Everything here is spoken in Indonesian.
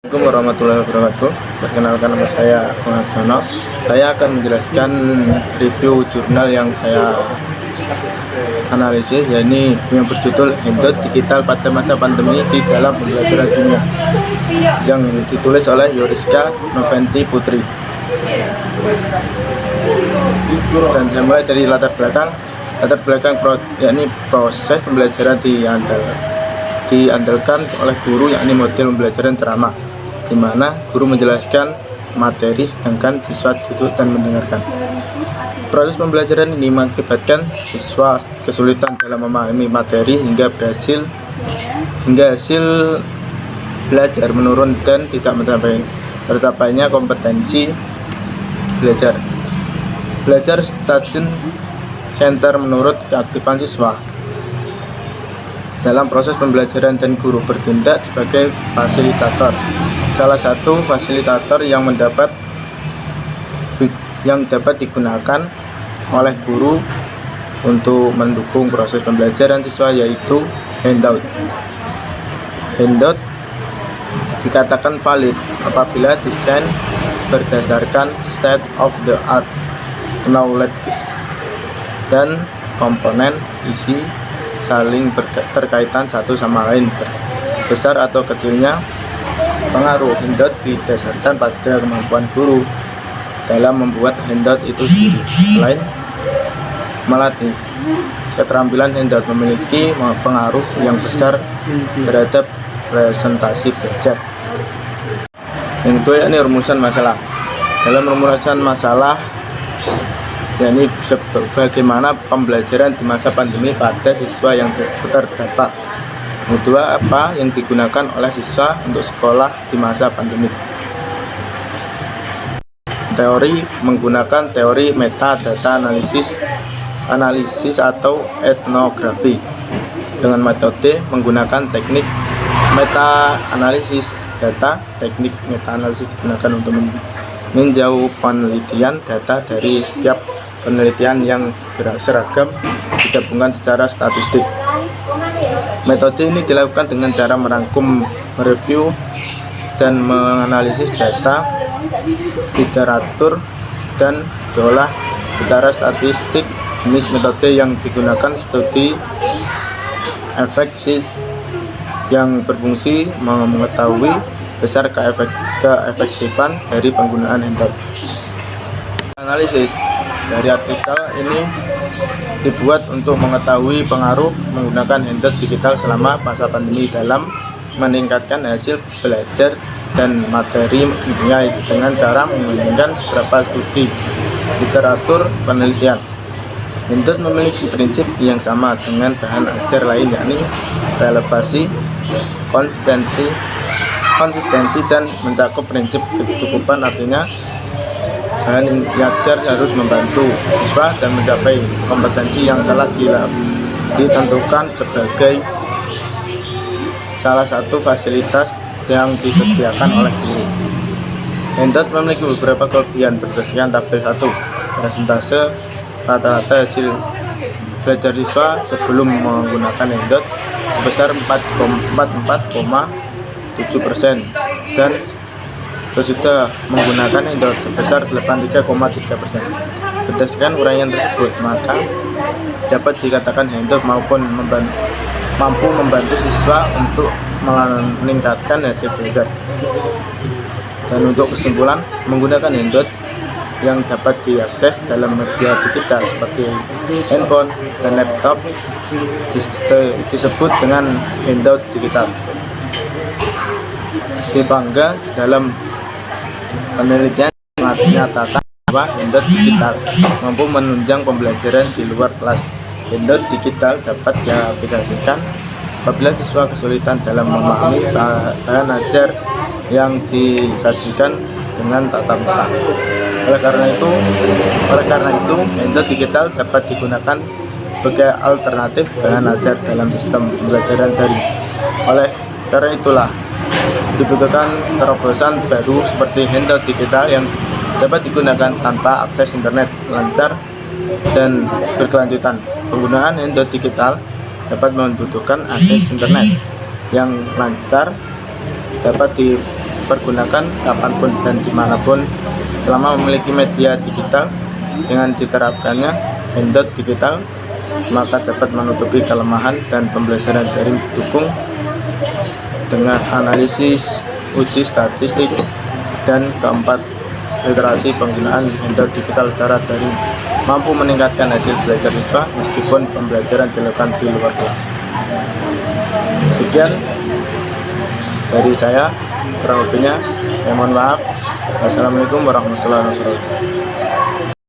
Assalamualaikum warahmatullahi wabarakatuh. Perkenalkan, nama saya Sono. Saya akan menjelaskan review jurnal yang saya analisis, yakni yang berjudul Handot Digital pada Masa Pandemi di Dalam Pembelajaran Dunia, yang ditulis oleh Yoriska Noventi Putri. Dan saya mulai dari latar belakang yakni proses pembelajaran diandalkan oleh guru, yakni model pembelajaran ceramah, di mana guru menjelaskan materi sedangkan siswa duduk dan mendengarkan. Proses pembelajaran ini mengakibatkan siswa kesulitan dalam memahami materi hingga hasil belajar menurun dan tidak tercapainya kompetensi belajar. Belajar student center menurut keaktifan siswa dalam proses pembelajaran, dan guru bertindak sebagai fasilitator. Salah satu fasilitator yang dapat digunakan oleh guru untuk mendukung proses pembelajaran siswa yaitu handout. Handout dikatakan valid apabila desain berdasarkan state of the art knowledge dan komponen isi saling berkaitan satu sama lain. Besar atau kecilnya pengaruh handout didasarkan pada kemampuan guru dalam membuat handout itu sendiri. Selain melatih keterampilan, handout memiliki pengaruh yang besar terhadap presentasi belajar. Yang kedua, yakni rumusan masalah. Dalam rumusan masalah, yakni bagaimana pembelajaran di masa pandemi pada siswa yang terdampak. Yang kedua, apa yang digunakan oleh siswa untuk sekolah di masa pandemi. Teori menggunakan teori metadata analisis atau etnografi. Dengan metode menggunakan teknik meta analisis data. Teknik meta analisis digunakan untuk meninjau penelitian data dari setiap penelitian yang seragam digabungkan secara statistik. Metode ini dilakukan dengan cara merangkum, mereview, dan menganalisis data, literatur, dan diolah secara statistik. Jenis metode yang digunakan studi efektif yang berfungsi mengetahui besar keefektifan dari penggunaan handout. Analisis dari artikel ini dibuat untuk mengetahui pengaruh menggunakan handout digital selama masa pandemi dalam meningkatkan hasil belajar dan materi ilmiah dengan cara membandingkan beberapa studi literatur penelitian. Handout memiliki prinsip yang sama dengan bahan ajar lain, yakni relevansi, konsistensi, dan mencakup prinsip kecukupan. Artinya bahan ajar harus membantu siswa dan mencapai kompetensi yang telah ditentukan sebagai salah satu fasilitas yang disediakan oleh guru. Handout memiliki beberapa kelebihan berdasarkan tabel 1. Persentase rata-rata hasil belajar siswa sebelum menggunakan handout sebesar 44,7% dan sesudah menggunakan handout sebesar 83,3%. Berdasarkan uraian tersebut, maka dapat dikatakan handout mampu membantu siswa untuk meningkatkan hasil belajar. Dan untuk kesimpulan, menggunakan handout yang dapat diakses dalam media digital seperti handphone dan laptop disebut dengan handout digital. Bangga dalam penelitian menyatakan bahwa handout digital mampu menunjang pembelajaran di luar kelas. Handout digital dapat diaplikasikan apabila siswa kesulitan dalam memahami bahan ajar yang disajikan dengan tatap muka. Oleh karena itu, handout digital dapat digunakan sebagai alternatif bahan ajar dalam sistem pembelajaran daring. Oleh karena itulah dibutuhkan terobosan baru seperti handout digital yang dapat digunakan tanpa akses internet lancar dan berkelanjutan. Penggunaan handout digital dapat membutuhkan akses internet yang lancar, dapat dipergunakan kapanpun dan dimanapun selama memiliki media digital. Dengan diterapkannya Endot digital, maka dapat menutupi kelemahan dan pembelajaran daring didukung dengan analisis, uji statistik, dan keempat, literasi penggunaan Endot digital secara daring mampu meningkatkan hasil belajar siswa meskipun pembelajaran dilakukan di luar kelas. Sekian dari saya, kurang lebihnya saya mohon maaf. Wassalamualaikum warahmatullahi wabarakatuh.